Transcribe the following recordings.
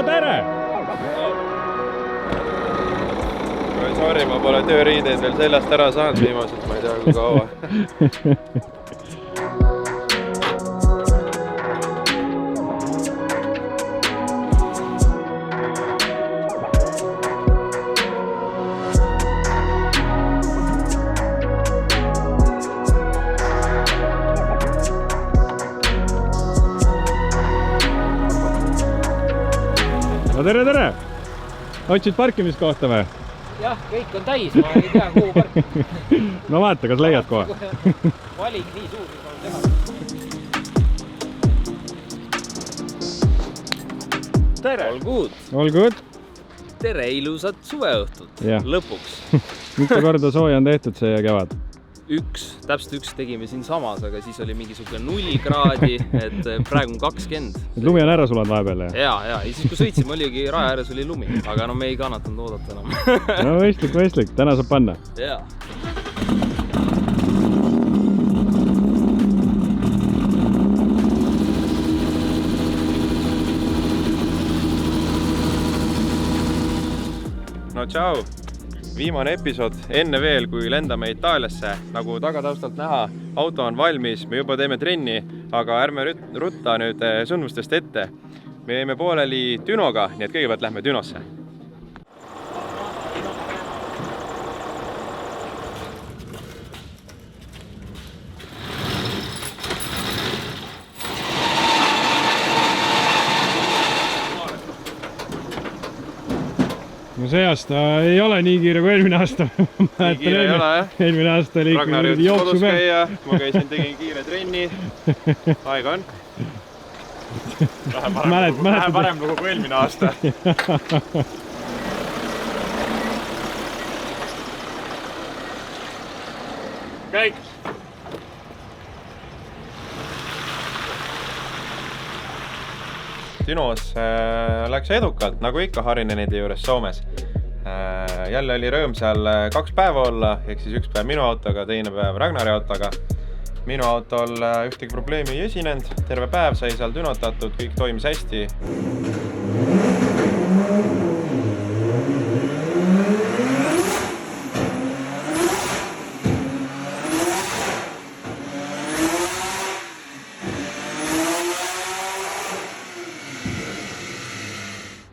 no tere! Sorry, ma pole tööriideid veel seljast ära saanud viimaselt, ma ei tea kui kaua. No tere! Otsid parkimiskohta või? Jah, kõik on täis, ma ei tea, kuhu parkida. No vaata, kas leiad kohe? Valik nii suur, mis on teha. Tere! All good? Tere, ilusat suveõhtut. Lõpuks. Mitu korda sooja on tehtud see kevad? Täpselt üks tegime siin samas, aga siis oli mingisugune 0 kraadi, et praegu on 20. Lumi on ära sulanud vahepeal, jah? Ja siis kui sõitsime, oligi raja ääres oli lumi, aga no me ei kannatanud oodata enam. No mõistlik, täna saab panna. Jaa. No tšau! Viimane episood enne veel, kui lendame Itaaliasse. Nagu tagataustalt näha, auto on valmis, me juba teeme trenni, aga ärme rutta nüüd sündmustest ette. Me jäime pooleli Dünoga, nii et kõigepealt lähme Dünosse. No see aasta ei ole nii kiire kui eelmine aasta. Nii kiire ei ole, jah? Eelmine aasta oli Ragnar ikka jõudis jooksu kodus peal. käia, ma käisin, tegin kiire trenni. Aega on. Vähe parem lugu kui eelmine aasta. Käik! Dünos läks edukalt, nagu ikka Harinenide juures Soomes. Jälle oli rõõm seal 2 päeva olla, ehk siis 1 päev minu autoga, teine päev Ragnari autoga. Minu autol ühtegi probleemi ei esinenud, terve päev sai seal dünotatud, kõik toimis hästi.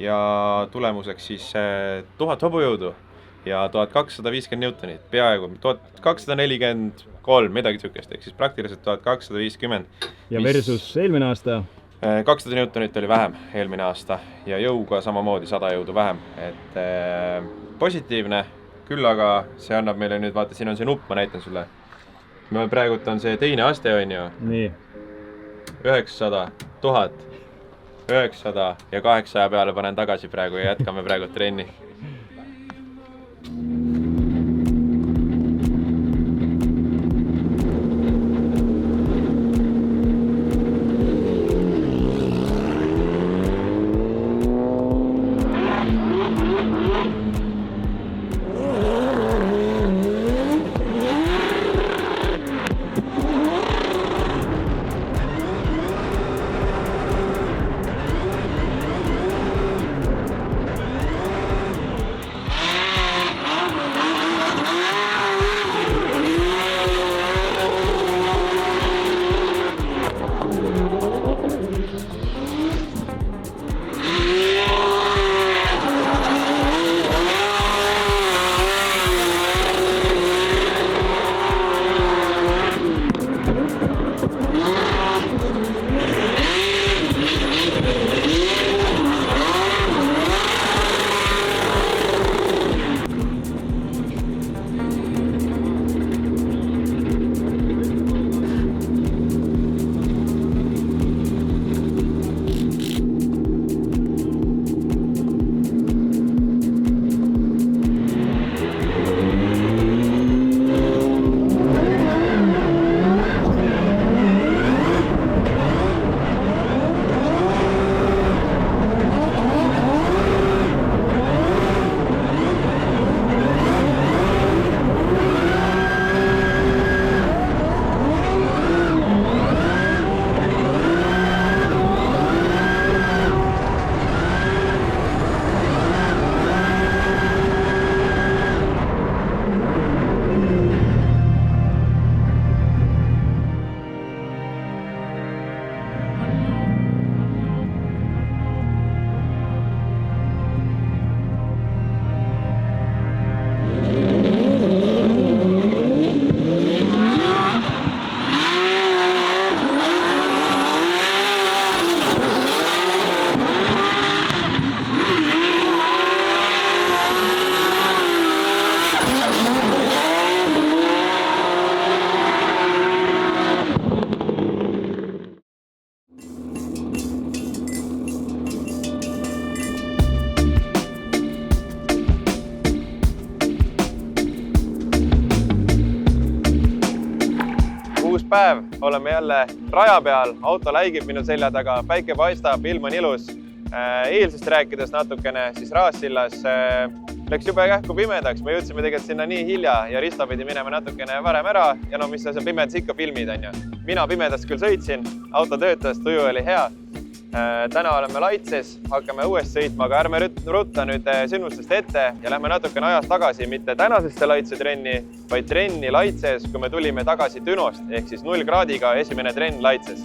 Ja tulemuseks siis 1000 hobujõudu ja 1250 newtonit, peaaegu 1243, midagi tsükest, ehk siis praktiliselt 1250. Ja versus eelmine aasta? 200 newtonit oli vähem eelmine aasta ja jõuga samamoodi 100 jõudu vähem. Et positiivne, küll aga see annab meile nüüd, vaata, siin on see nupp, ma näitan sulle. Praegult on see teine aste, on ju? Nii. 900, 1000. 900 ja 800 peale panen tagasi praegu ja jätkame praegu trenni. päev, oleme jälle raja peal, auto läigib minu selja taga, päike paistab, ilm on ilus. Eilsest rääkides natukene, siis Raassillas läks jube kähku pimedaks, me jõudsime tegelikult sinna nii hilja ja Risto pidi minema natukene varem ära ja no mis sa seal pimedas ikka filmid on ju. Mina pimedast küll sõitsin, auto töötas, tuju oli hea. Täna oleme Laitses, hakkame uuesti sõitma, aga ärme rutta nüüd sündmustest ette ja lähme natukene ajas tagasi, mitte tänasesse Laitse trenni, vaid trenni Laitses, kui me tulime tagasi Dünost ehk siis 0 kraadiga esimene trenn Laitses.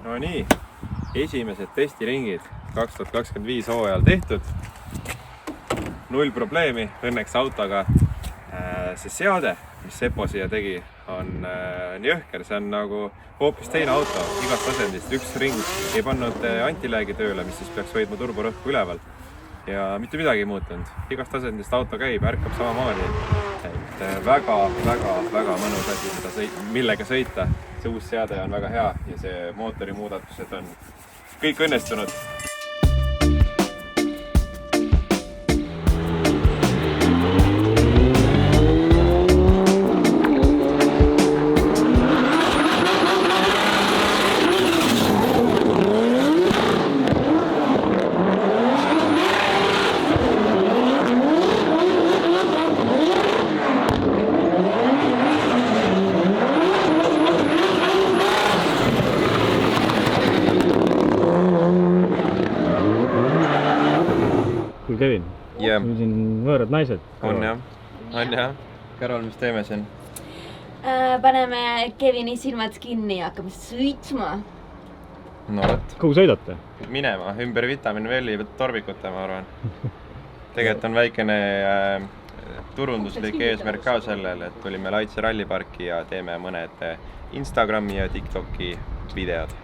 No nii, esimesed testiringid 2025 hooajal tehtud. 0 probleemi õnneks autoga. See seade, mis Sepo siia tegi, on jõhker. See on nagu hoopis teine auto igast asendist. Üks ring ei pannud antiläägi tööle, mis siis peaks hoidma turborõhku üleval. Ja mitte midagi ei muutunud. Igast asendist auto käib, ärkab samamoodi. Väga mõnus asi, millega sõita. See uus seade on väga hea ja see mootori muudatused on kõik õnnestunud. Kevin, siin võõrad naised. On jah. Karol, mis teeme siin? Paneme Kevini silmad kinni ja hakkame sõitma. No võt. Kuhu sõidate? Minema, ümber Vitamin Velli torbikuta, ma arvan. Tegelikult on väikene turunduslik eesmärk ka sellel, et tulime Laitse ralliparki ja teeme mõned Instagrami ja TikToki videod.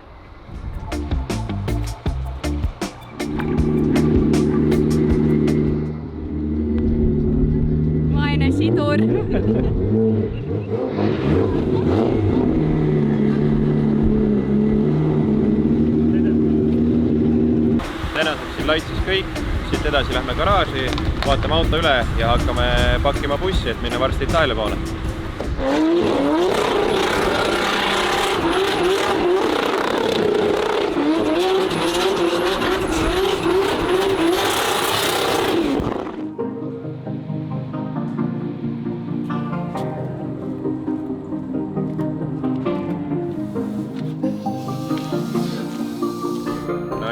Sidur. Tänaseks siin Laitses kõik, siit edasi lähme garaaži, vaatame auto üle ja hakkame pakkima bussi, et minna varsti Itaalia poole.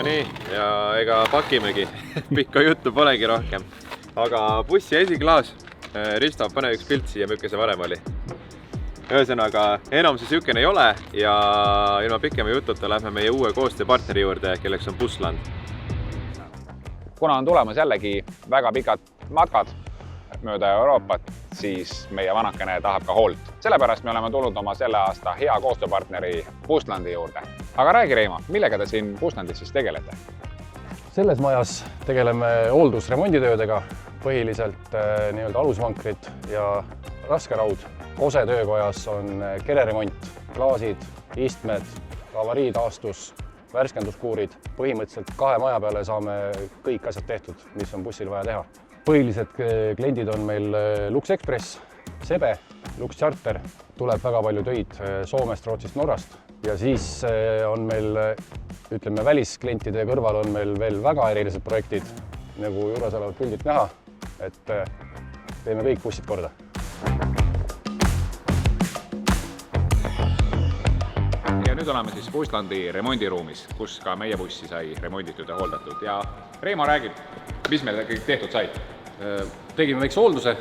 Nii, ja ega pakimegi. Pikka juttu polegi rohkem. Aga bussi esiklaas. Risto, pane üks pilt siia, milline see varem oli. Ühesõnaga, enam see sükene ei ole ja ilma pikema jututa lähme meie uue koostööpartneri juurde, kelleks on Bussland. Kuna on tulemas jällegi väga pikad matkad mööda Euroopat, siis meie vanakene tahab ka hoolt. Sellepärast me oleme tulnud oma selle aasta hea koostööpartneri Busslandi juurde. Aga räägi, Reimo, millega te siin Busslandis siis tegelete? Selles majas tegeleme hooldusremonditöödega, põhiliselt nii-öelda alusvankrid ja raskeraud. Kose töökojas on kereremont, klaasid, istmed, avariitaastus, värskenduskuurid. Põhimõtteliselt 2 maja peale saame kõik asjad tehtud, mis on bussil vaja teha. Põhilised kliendid on meil Lux Express, Sebe, Lux Charter, tuleb väga palju töid Soomest, Rootsist, Norrast. Ja siis on meil, ütleme, välisklientide kõrval on meil veel väga erilised projektid, nagu juures olevad pildilt näha, et teeme kõik bussid korda. nüüd oleme siis Buslandi remondiruumis, kus ka meie bussi sai remonditud ja hooldatud ja Reimo räägib, mis meil kõik tehtud sai. Tegime väikse hoolduse,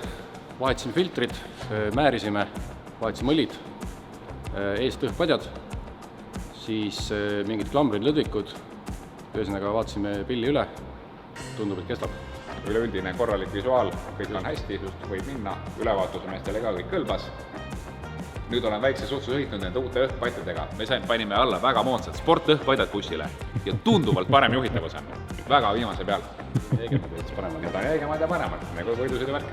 vahetasime filtrid, määrisime, vahetasime õlid, eest õhkpadjad, siis mingid klambrid, lõdvikud, ühesõnaga vaatasime pilli üle, tundub, et kestab. Üleüldine korralik visuaal, kõik on hästi, võib minna, ülevaatuse meestele ka kõik kõlbas. Nüüd olen väikse suhtsu sõitnud nende uute õhkpadjadega. Me panime alla väga moodsad sportõhkpadjad bussile ja tunduvalt parem juhitavus on. Väga viimase peal. Jäigemad veits paremad. Need on jäigemad ja paremad, nagu võidusõiduvärk.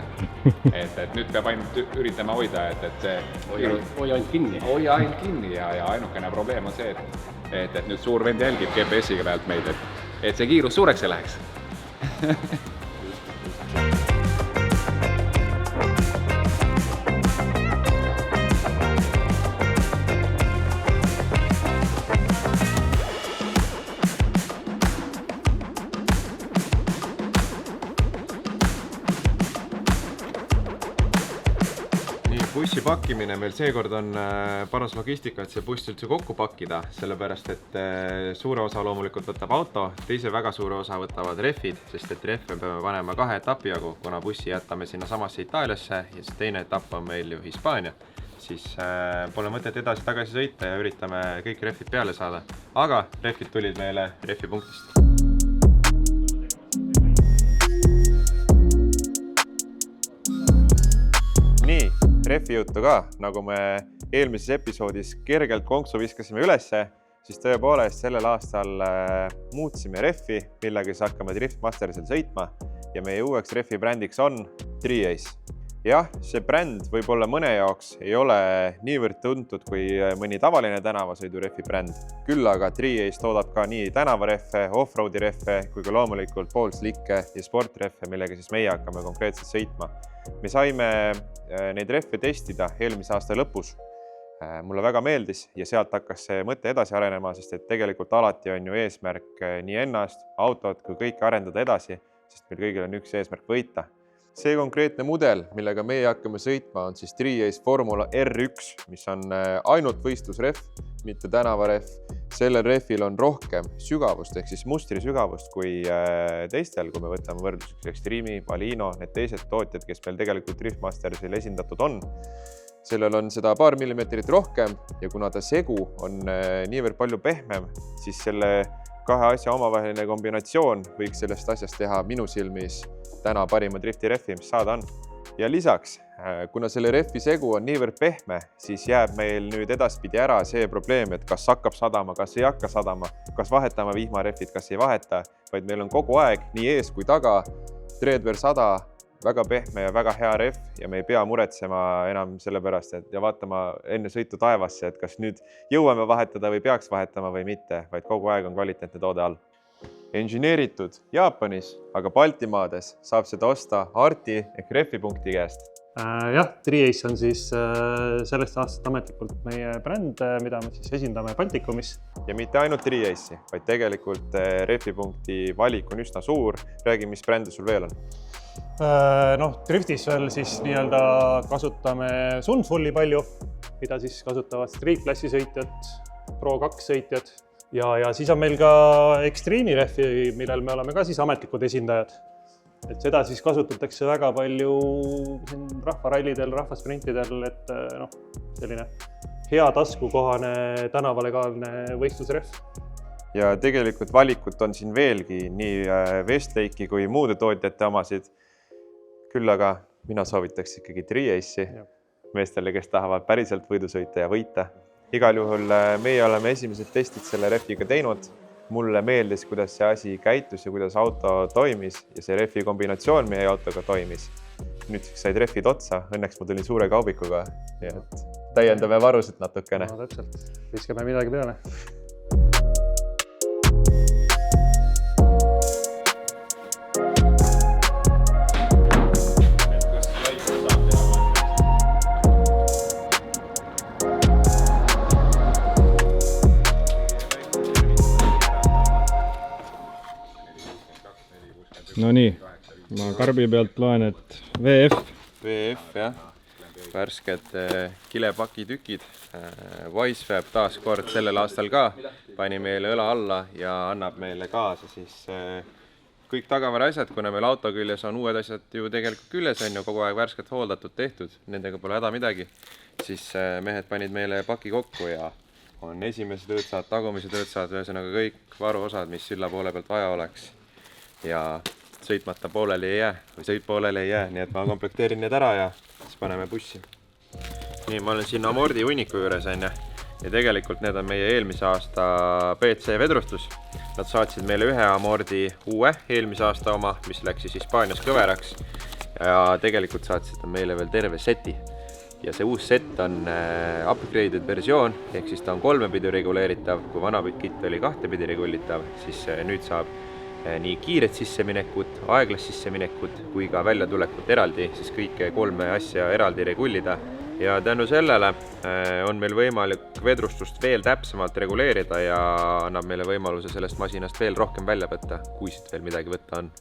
Et nüüd peab ainult üritama hoida, et see... Hoia ainult kinni. Hoia ainult kinni ja ainukene probleem on see, et nüüd suur vend jälgib GPS-iga pealt meid, et see kiirus suureks ei läheks. Bussi pakkimine meil seekord on paras logistika, et see buss üldse kokku pakkida, sellepärast et suure osa loomulikult võtab auto, teise väga suure osa võtavad rehvid, sest et rehve peame panema 2 etapi jagu, kuna bussi jätame sinna samasse Itaaliasse ja siis teine etapp on meil ju Hispaania, siis pole mõtet edasi-tagasi sõita ja üritame kõik rehvid peale saada, aga rehvid tulid meile rehvipunktist. Nii, rehvi juttu ka, nagu me eelmises episoodis kergelt konksu viskasime ülesse, siis tõepoolest sellel aastal muutsime rehvi, millega siis hakkame Driftmasterisel sõitma ja meie uueks rehvi brändiks on Tri-Ace. Jah, see bränd võib-olla mõne jaoks ei ole niivõrd tuntud kui mõni tavaline tänavasõidurehvi bränd. Küll aga Tri-Ace toodab ka nii tänavarehve, off-roadi rehve kui ka loomulikult poolslikke ja sportrehve, millega siis meie hakkame konkreetselt sõitma. Me saime neid rehve testida eelmise aasta lõpus. Mulle väga meeldis ja sealt hakkas see mõte edasi arenema, sest et tegelikult alati on ju eesmärk nii ennast, autot kui kõike arendada edasi, sest meil kõigil on üks eesmärk võita. See konkreetne mudel, millega meie hakkame sõitma, on siis Tri-Ace Formula R1, mis on ainult võistlusrehv, mitte tänavarehv. Sellel rehvil on rohkem sügavust ehk siis mustri sügavust kui teistel, kui me võtame võrdluseks Extreme, Balino, need teised tootjad, kes meil tegelikult Driftmastersil esindatud on. Sellel on seda paar millimeetrit rohkem ja kuna ta segu on niivõrd palju pehmem, siis selle 2 asja omavaheline kombinatsioon võiks sellest asjast teha minu silmis täna parima driftirehvi, mis saada on. Ja lisaks, kuna selle rehvi segu on niivõrd pehme, siis jääb meil nüüd edaspidi ära see probleem, et kas hakkab sadama, kas ei hakka sadama, kas vahetame vihmarehvid, kas ei vaheta, vaid meil on kogu aeg nii ees kui taga Treadwear 100 väga pehme ja väga hea rehv ja me ei pea muretsema enam sellepärast, et ja vaatama enne sõitu taevasse, et kas nüüd jõuame vahetada või peaks vahetama või mitte, vaid kogu aeg on kvaliteetne toode all. Engineeritud Jaapanis, aga Baltimaades saab seda osta Arti ehk rehvipunkti käest. Jah, Tri-Ace on siis sellest aastast ametlikult meie bränd, mida me siis esindame Baltikumis. Ja mitte ainult Tri-Ace'i, vaid tegelikult rehvipunkti valik on üsna suur. Räägi, mis brände sul veel on? Driftis veel siis nii-öelda kasutame Sunfulli palju, mida siis kasutavad Street-klassi sõitjad, Pro 2 sõitjad. Ja siis on meil ka Extreme'i rehvi, millel me oleme ka siis ametlikud esindajad. Et seda siis kasutatakse väga palju rahvarallidel, rahvasprintidel, et selline hea taskukohane tänavalegaalne võistlusrehv. Ja tegelikult valikut on siin veelgi nii Westlake'i kui muude tootjate omasid. Küll aga mina soovitaks ikkagi Tri-Ace'i meestele, kes tahavad päriselt võidu sõita ja võita. Igal juhul meie oleme esimesed testid selle rehviga teinud. Mulle meeldis, kuidas see asi käitus ja kuidas auto toimis ja see rehvi kombinatsioon meie autoga toimis. Nüüd said rehvid otsa, õnneks ma tulin suure kaubikuga, nii et täiendame varusid natukene. No, täpselt, viskame midagi peale. No nii, ma karbi pealt loen, et VF. VF, jah. värsked kilepakitükid. Wisefab taas kord sellel aastal ka pani meile õla alla ja annab meile kaasa siis kõik tagavara asjad, kuna meil auto küljes on uued asjad ju tegelikult küljes, on ju kogu aeg värskelt hooldatud, tehtud, nendega pole häda midagi, siis mehed panid meile paki kokku ja on esimesed õõtsaad, tagumised õõtsaad, ühesõnaga kõik varuosad, mis silla poole pealt vaja oleks. Ja sõitmata pooleli ei jää, või sõit pooleli ei jää, nii et ma komplekteerin need ära ja siis paneme bussi. Nii, ma olen siin amordi hunniku juures, on ja tegelikult need on meie eelmise aasta BC vedrustus. Nad saatsid meile ühe amordi uue eelmise aasta oma, mis läks siis Hispaanias kõveraks ja tegelikult saatsid meile veel terve seti. Ja see uus set on upgraded versioon, ehk siis ta on 3 pidi reguleeritav, kui vana kit oli 2 pidi regulitav, siis nüüd saab nii kiiret sisseminekut, aeglast sisseminekut kui ka väljatulekut eraldi, siis kõike 3 asja eraldi regullida. Ja tänu sellele on meil võimalik vedrustust veel täpsemalt reguleerida ja annab meile võimaluse sellest masinast veel rohkem välja võtta, kui siit veel midagi võtta on.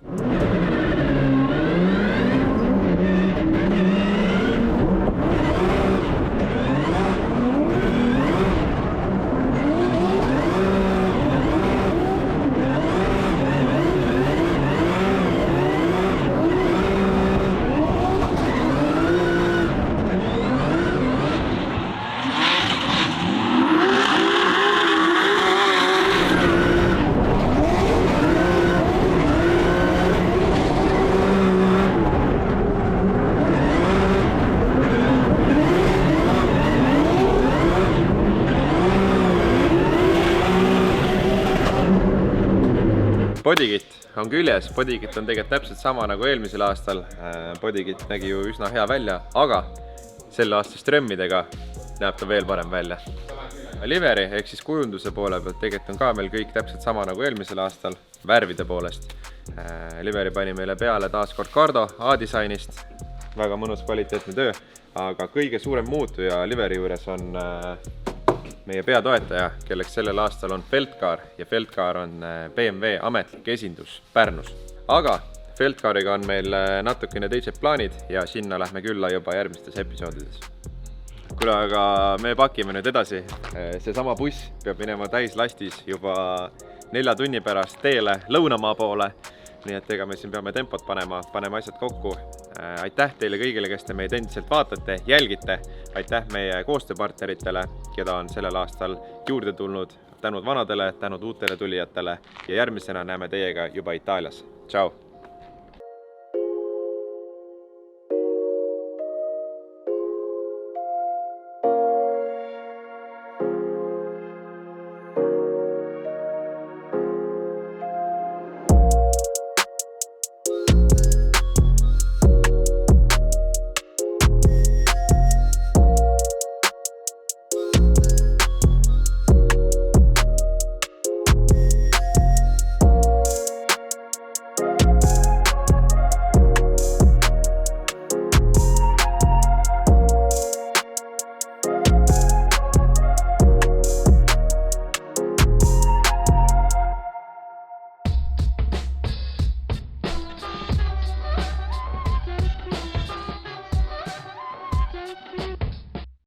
Bodykit on küljes, bodykit on tegelikult täpselt sama nagu eelmisel aastal. Bodykit nägi ju üsna hea välja, aga selle aasta strömmidega näeb ta veel parem välja. Livery ehk siis kujunduse poole pealt tegelikult on ka meil kõik täpselt sama nagu eelmisel aastal, värvide poolest. Livery pani meile peale taas kord Cardo A-disainist, väga mõnus kvaliteetne töö, aga kõige suurem muutuja Livery juures on meie peatoetaja, kelleks sellel aastal on Feldcar ja Feldcar on BMW ametlik esindus Pärnus. Aga Feldcariga on meil natukene teised plaanid ja sinna lähme külla juba järgmistes episoodides. Kuule, aga me pakime nüüd edasi. Seesama buss peab minema täislastis juba 4 tunni pärast teele lõunamaa poole. Nii et ega me siin peame tempot paneme asjad kokku. Aitäh teile kõigile, kes te meid endiselt vaatate, jälgite. Aitäh meie koostööpartneritele, keda on sellel aastal juurde tulnud. Tänud vanadele, tänud uutele tulijatele ja järgmisena näeme teiega juba Itaalias. Ciao!